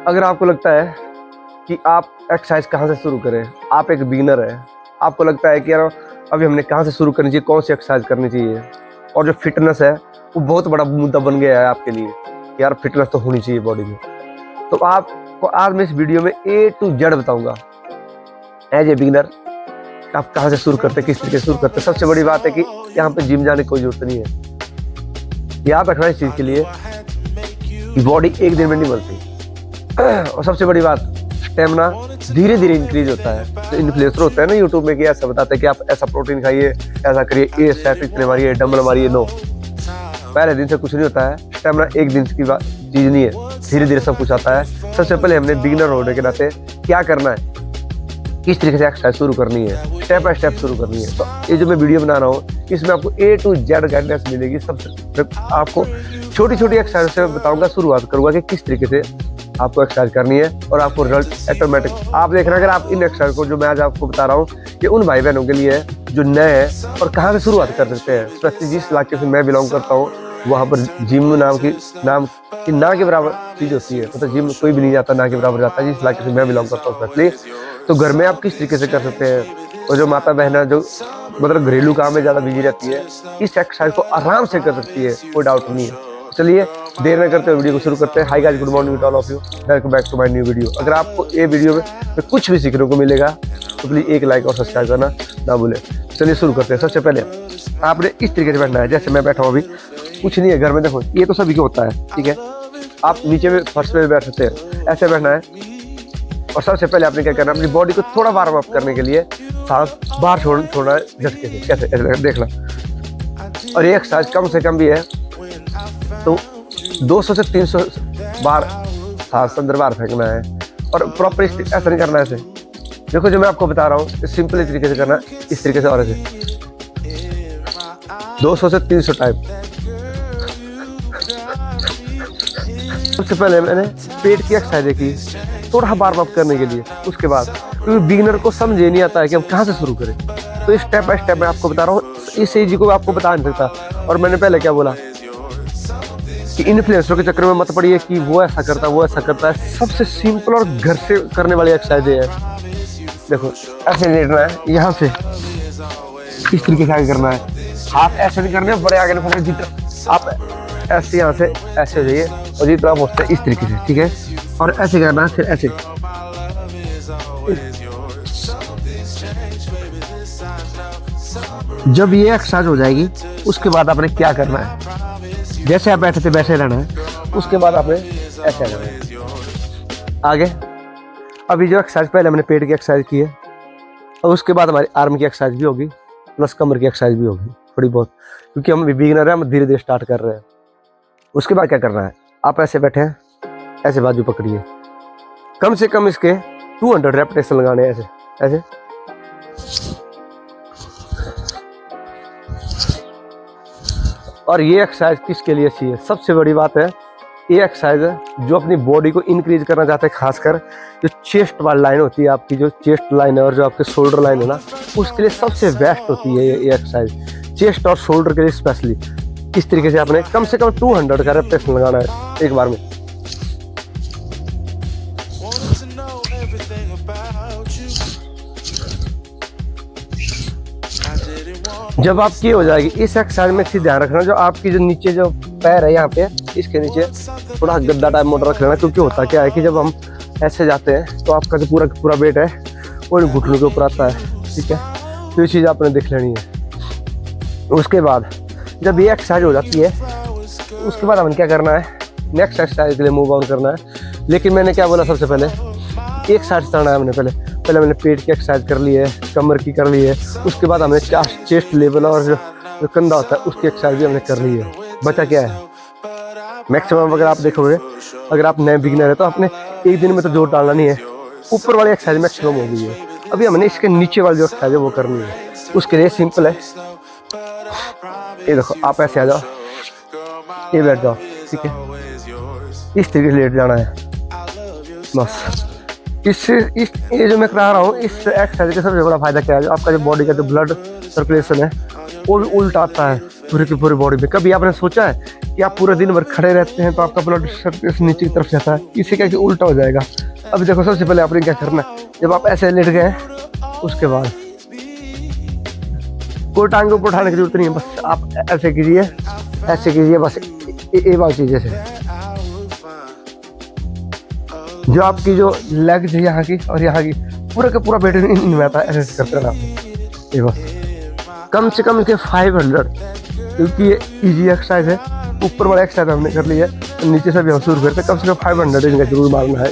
अगर आपको लगता है कि आप एक्सरसाइज कहाँ से शुरू करें, आप एक बिगिनर है, आपको लगता है कि यार अभी हमने कहाँ से शुरू करनी चाहिए, कौन सी एक्सरसाइज करनी चाहिए, और जो फिटनेस है वो बहुत बड़ा मुद्दा बन गया है आपके लिए कि यार फिटनेस तो होनी चाहिए बॉडी में, तो आपको आज मैं इस वीडियो में A to Z बताऊंगा एज ए बिगिनर आप कहाँ से शुरू करते हैं, किस तरीके से शुरू करते हैं। सबसे बड़ी बात है कि यहाँ पे जिम जाने की कोई जरूरत नहीं है। याद रखना इस चीज़ के लिए कि बॉडी एक दिन में नहीं बनती। और सबसे बड़ी बात, स्टेमिना धीरे धीरे इंक्रीज होता है। तो इन्फ्लुएंसर होता है ना यूट्यूब में कि ऐसा बताते हैं कि आप ऐसा प्रोटीन खाइए, ऐसा करिए, ये सेट इतने मारिए, डंबल मारिए। नो, पहले दिन से कुछ नहीं होता है। स्टेमिना एक दिन की चीज़ नहीं है, धीरे धीरे सब कुछ आता है। सबसे पहले हमने बिगिनर होने के नाते क्या करना है, किस तरीके से एक्सरसाइज शुरू करनी है, स्टेप बाय स्टेप शुरू करनी है। तो ये जो मैं वीडियो बना रहा हूँ इसमें आपको A to Z गाइडेंस मिलेगी। सबसे आपको छोटी छोटी एक्सरसाइज से बताऊंगा, शुरुआत करूंगा कि किस तरीके से आपको एक्सरसाइज करनी है और आपको रिजल्ट ऑटोमेटिक आप देखना। अगर आप इन एक्सरसाइज को जो मैं आज आपको बता रहा हूँ ये उन भाई बहनों के लिए है जो नए हैं और कहाँ से शुरुआत कर सकते हैं। स्पेशली जिस इलाके से मैं बिलोंग करता हूँ वहाँ पर जिम नाम की ना के बराबर चीज़ होती है। मतलब जिम कोई भी नहीं जाता, ना के बराबर जाता है। जिस इलाके से मैं बिलोंग करता हूँ स्पेशली, तो घर में आप किस तरीके से कर सकते हैं। और जो माता बहना जो मतलब घरेलू काम में ज़्यादा बिजी रहती है, इस एक्सरसाइज को आराम से कर सकती है, कोई डाउट नहीं है। चलिए देर न करते हुए वीडियो को शुरू करते हैं। Hi guys, good morning to all of you, welcome back to my new video. अगर आपको ये वीडियो में कुछ भी सीखने को मिलेगा तो प्लीज़ एक लाइक और सब्सक्राइब करना ना भूलें। चलिए शुरू करते हैं। सबसे पहले आपने इस तरीके से बैठना है जैसे मैं बैठा हूँ अभी। कुछ नहीं है, घर में देखो ये तो सभी को होता है, ठीक है। आप नीचे में फर्श पे बैठ सकते हैं, ऐसे बैठना है। और सबसे पहले आपने क्या करना है, अपनी बॉडी को थोड़ा वार्म अप करने के लिए सांस बाहर छोड़ना है झटके से, कैसे ऐसे देखना। और ये एक्सरसाइज कम से कम भी है तो 200 से 300 बार सांस अंदर बाहर फेंकना है। और प्रॉपर ऐसा नहीं करना है ऐसे। देखो जो मैं आपको बता रहा हूँ सिंपल इस तरीके से करना, इस तरीके से और ऐसे 200 से 300 टाइम। सबसे पहले मैंने पेट की एक्सरसाइज देखी थोड़ा वार्म अप करने के लिए। उसके बाद क्योंकि बिगिनर को समझ नहीं आता है कि हम कहाँ से शुरू करें, तो स्टेप बाय स्टेप मैं आपको बता रहा हूँ। इस चीज को आपको बता नहीं सकता। और मैंने पहले क्या बोला कि इन्फ्लुएंसर के चक्कर में मत पड़िए कि वो ऐसा करता है वो ऐसा करता है। सबसे सिंपल और घर से करने वाली एक्सरसाइज है। देखो ऐसे लेटना है, यहाँ से इस तरीके से आगे करना है। हाथ ऐसे नहीं करने बड़े आगे नहीं, जितना आप ऐसे यहाँ से ऐसे हो जाइए और जितना आप पहुँचते हैं इस तरीके से, ठीक है। और ऐसे करना है, फिर ऐसे। जब ये एक्सरसाइज हो जाएगी उसके बाद आपने क्या करना है, जैसे आप बैठे थे वैसे रहना है। उसके बाद आपने ऐसे रहना है आगे। अभी जो एक्सरसाइज पहले हमने पेट की एक्सरसाइज की है और उसके बाद हमारी आर्म की एक्सरसाइज भी होगी, प्लस कमर की एक्सरसाइज भी होगी थोड़ी बहुत, क्योंकि हम बिगिनर हैं, हम धीरे धीरे स्टार्ट कर रहे हैं। उसके बाद क्या करना है, आप ऐसे बैठे हैं, ऐसे बाजू पकड़िए, कम से कम इसके 200 रेपिटेशन लगाने हैं, ऐसे ऐसे। और ये एक्सरसाइज किसके लिए अच्छी है, सबसे बड़ी बात है ये एक्सरसाइज है जो अपनी बॉडी को इंक्रीज करना चाहते हैं। खासकर जो चेस्ट वाली लाइन होती है आपकी, जो चेस्ट लाइन है और जो आपके शोल्डर लाइन है ना, उसके लिए सबसे बेस्ट होती है ये एक्सरसाइज। चेस्ट और शोल्डर के लिए स्पेशली इस तरीके से आपने कम से कम 200 का रेपिटेशन लगाना है एक बार में। जब आपकी हो जाएगी इस एक्सरसाइज में अच्छी ध्यान रखना, जो आपकी जो नीचे जो पैर है यहाँ पे, इसके नीचे थोड़ा गद्दा टाइप मोटर रख लेना। क्योंकि होता क्या है कि जब हम ऐसे जाते हैं तो आपका जो पूरा वेट है वो घुटनों के ऊपर आता है, ठीक है। तो ये चीज़ आपने देख लेनी है। उसके बाद जब ये एक्सरसाइज हो जाती है उसके बाद हमें क्या करना है, नेक्स्ट एक्सरसाइज के लिए मूव ऑन करना है। लेकिन मैंने क्या बोला, सबसे पहले एक एक्सरसाइज करना है हमने पहले मैंने पेट की एक्सरसाइज कर ली है, कमर की कर ली है। उसके बाद हमने चेस्ट लेवल और जो कंधा होता है उसकी एक्सरसाइज भी हमने कर ली है। बचा क्या है, मैक्सिमम अगर आप देखोगे, अगर आप नए बिगिनर है तो आपने एक दिन में तो जोर डालना नहीं है, ऊपर वाली एक्सरसाइज मैक्सिमम हो गई है। अभी हमने इसके नीचे वाली जो एक्सरसाइज है वो करनी है। उसके लिए सिंपल है, ये देखो आप ऐसे आ जाओ, ये बैठ जाओ, ठीक है। इस तरीके से लेट जाना है बस। ये जो मैं करा रहा हूँ इस एक्सरसाइज का सबसे बड़ा फायदा क्या है, जो आपका जो बॉडी का जो ब्लड सर्कुलेशन है वो भी उल्टा आता है पूरी की पूरी बॉडी में। कभी आपने सोचा है कि आप पूरा दिन भर खड़े रहते हैं तो आपका ब्लड सर्कुलेशन नीचे की तरफ जाता है, इससे क्या कि उल्टा हो जाएगा। अभी देखो सबसे पहले आपने क्या करना है, जब आप ऐसे लेट गए उसके बाद कोई टांग ऊपर उठाने की जरूरत नहीं है, बस आप ऐसे कीजिए बस ये बात चीज़ से जो आपकी जो लेग्स है यहाँ की और यहाँ की पूरा का पूरा पेट में आता है, ऐसे करते रहना आपको। ये बस कम से कम इसके 500, क्योंकि ये इजी एक्सरसाइज है। ऊपर वाला एक्सरसाइज हमने कर लिया है, तो नीचे से भी हम शुरू करते हैं। कम से कम 500 इनका जरूर मारना है।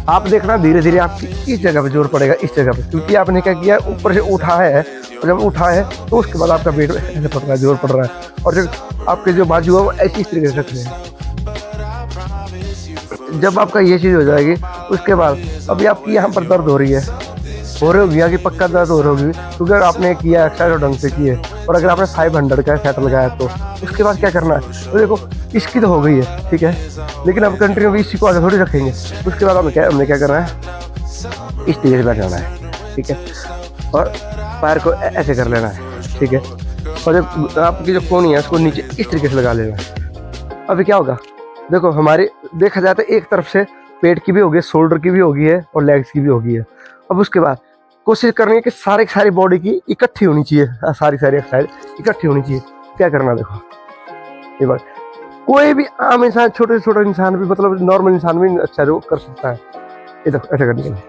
आप देखना धीरे धीरे आपकी इस जगह पे जोर पड़ेगा, इस जगह पे, क्योंकि आपने क्या किया ऊपर से उठा है, और जब उठा है तो उसके बाद आपका पेट ऐसे पड़ रहा है, जोर पड़ रहा है, और जब आपके जो बाजू है वो ऐसी इस तरीके से रख रहे हैं। जब आपका ये चीज़ हो जाएगी उसके बाद अभी आपकी यहाँ पर दर्द हो रही होगी, यहाँ की पक्का दर्द हो रही होगी, क्योंकि अगर आपने किया एक्सरसाइज ढंग से किए, और अगर आपने 500 का सेट लगाया तो उसके बाद क्या करना है, तो देखो इसकी तो हो गई है, ठीक है, लेकिन अब कंटिन्यू भी इसी को आगे थोड़ी रखेंगे। उसके बाद हमने क्या करना है, इस तरीके से बैठ जाना है, ठीक है, और पैर को ऐसे कर लेना है, ठीक है, और जब आपकी जो कोहनी है उसको नीचे इस तरीके से लगा लेना है। अभी क्या होगा, देखो हमारी देखा जाए तो एक तरफ से पेट की भी होगी, शोल्डर की भी होगी है, और लेग्स की भी होगी है। अब उसके बाद कोशिश करनी है कि सारी बॉडी की इकट्ठी होनी चाहिए, सारी एक्सरसाइज इकट्ठी होनी चाहिए। क्या करना देखो, ये बात कोई भी आम इंसान, छोटे से छोटा इंसान भी, मतलब नॉर्मल इंसान भी एक्सरसाइज कर सकता है। ये देखो ऐसे करने के लिए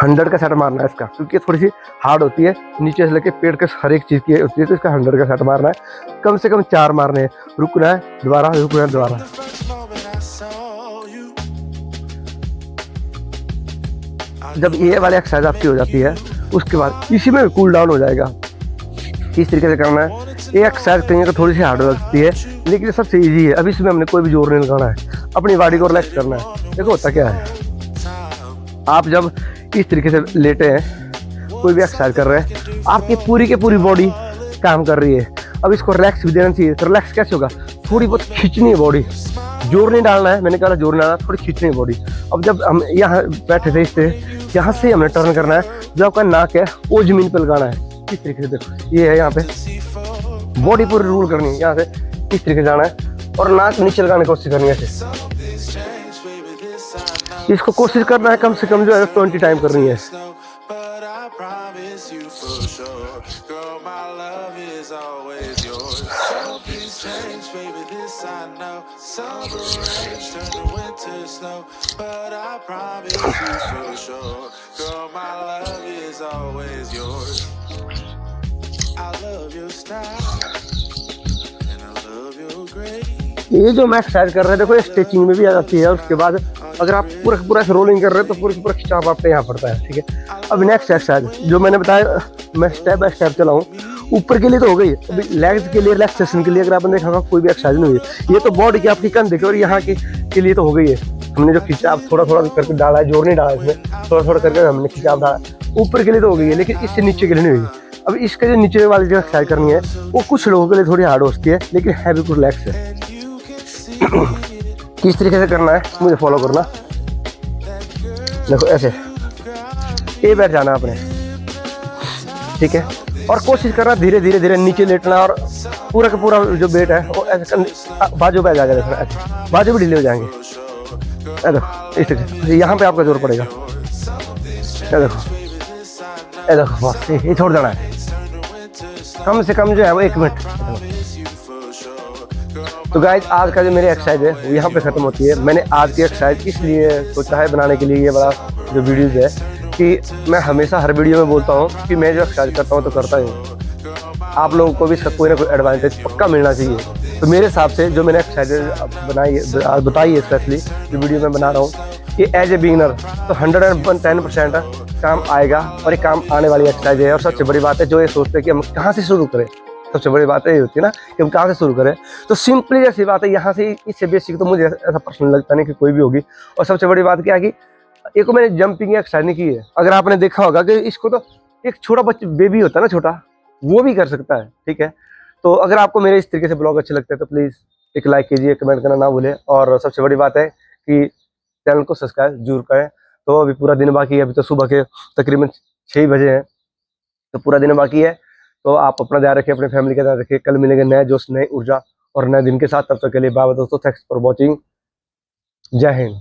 100 का सेट मारना है इसका, क्योंकि थोड़ी सी हार्ड होती है, नीचे से लेके पेट के हर एक चीज़ की होती है, तो इसका 100 का सेट मारना है। कम से कम 4 मारने हैं, रुकना है दोबारा, रुकना है दोबारा। जब ये वाली एक्सरसाइज आपकी हो जाती है उसके बाद इसी में कूल डाउन हो जाएगा। इस तरीके से करना है। ये एक्सरसाइज कहीं तो थोड़ी सी हार्ड लगती है, लेकिन सबसे ईजी है। अभी इसमें हमने कोई भी जोर नहीं लगाना है, अपनी बॉडी को रिलैक्स करना है। देखो होता क्या है, आप जब इस तरीके से लेटे हैं, कोई भी एक्सरसाइज कर रहे हैं, आपकी पूरी की पूरी बॉडी काम कर रही है। अब इसको रिलैक्स भी देना चाहिए। तो रिलैक्स कैसे होगा, थोड़ी बहुत खींचनी है बॉडी, जोर नहीं डालना है। मैंने कहा जोर नहीं डालना, थोड़ी खींचनी है बॉडी। अब जब हम यहाँ बैठे थे, इससे यहाँ से हमें टर्न करना है, जो आपका नाक है वो जमीन पर लगाना है। इस तरीके से देखो, ये है यहाँ पे बॉडी पूरी रूल करनी है। यहाँ से इस तरीके से जाना है और नाक नीचे लगाने की कोशिश करनी है ऐसे। इसको कोशिश करना है कम से कम जो है 20 टाइम करनी है। ये जो मैं एक्सरसाइज कर रहे हैं देखो, ये स्ट्रेचिंग में भी आ जाती है। उसके बाद अगर आप पूरा रोलिंग कर रहे हैं तो पूरा खिंचाव आप पे यहाँ पड़ता है, ठीक है। अब नेक्स्ट एक्सरसाइज जो मैंने बताया, मैं स्टेप बाय स्टेप चलाऊँ। ऊपर के लिए तो हो गई, अभी लेग्स के लिए, रिलैक्सेशन के लिए अगर आपने देखा कोई भी एक्सरसाइज नहीं हुई। ये तो बॉडी की आपकी कंधे और यहाँ के लिए तो हो गई है। हमने जो खिंचाव थोड़ा करके डाला है, जोर नहीं डाला इसमें, थोड़ा करके हमने खिंचाव डाला। ऊपर के लिए तो हो गई है, लेकिन इससे नीचे के लिए नहीं हुई। अब इसके जो नीचे वाली जो एक्सरसाइज करनी है वो कुछ लोगों के लिए थोड़ी हार्ड होती है, लेकिन है बिल्कुल रिलैक्स है। किस तरीके से करना है मुझे फॉलो करना। देखो ऐसे ये बैठ जाना आपने, ठीक है, और कोशिश करना धीरे धीरे नीचे लेटना, और पूरा का पूरा जो वेट है वो ऐसे बाजू पे आ जाएगा। देखना ऐसे बाजू भी ढीले हो जाएंगे। देखो इस तरीके से यहाँ पे आपका जोर पड़ेगा। देखो बस ये छोड़ देना है, कम से कम जो है वो 1 मिनट। तो गाइज आज का जो मेरी एक्सरसाइज है वो यहाँ पे ख़त्म होती है। मैंने आज की एक्सरसाइज इसलिए सोचा है बनाने के लिए, ये बड़ा जो वीडियोज़ है, कि मैं हमेशा हर वीडियो में बोलता हूँ कि मैं जो एक्सरसाइज करता हूँ तो करता ही हूँ। आप लोगों को भी इसका कोई ना कोई एडवांटेज पक्का मिलना चाहिए। तो मेरे हिसाब से जो मैंने एक्सरसाइज बताई है, स्पेशली जो वीडियो में बना रहा हूँ, ये एज ए बिगिनर तो 110% काम आएगा, और ये काम आने वाली एक्सरसाइज है। और सबसे बड़ी बात है, जो ये सोचते हैं कि हम कहाँ से शुरू करें, सबसे बड़ी बात ये होती है ना कि हम कहाँ से शुरू करें। तो सिंपली जैसी बात है, यहाँ से इससे बेसिक तो मुझे ऐसा पर्सनल लगता नहीं कि कोई भी होगी। और सबसे बड़ी बात क्या है कि एक को मैंने जंपिंग एक्सरसाइज नहीं की है। अगर आपने देखा होगा कि इसको तो एक छोटा बच्चा बेबी होता है ना, छोटा, वो भी कर सकता है, ठीक है। तो अगर आपको मेरे इस तरीके से ब्लॉग अच्छे लगते हैं तो प्लीज़ एक लाइक कीजिए, कमेंट करना ना भूलें। और सबसे बड़ी बात है कि चैनल को सब्सक्राइब जरूर करें। तो अभी पूरा दिन बाकी है, अभी तो सुबह के तकरीबन 6 बजे हैं, तो पूरा दिन बाकी है। तो आप अपना ध्यान रखिए, अपने फैमिली का ध्यान रखिए। कल मिलेंगे नए जोश, नई ऊर्जा और नए दिन के साथ। तब तक के लिए बाय बाय दोस्तों, थैंक्स फॉर वॉचिंग। जय हिंद।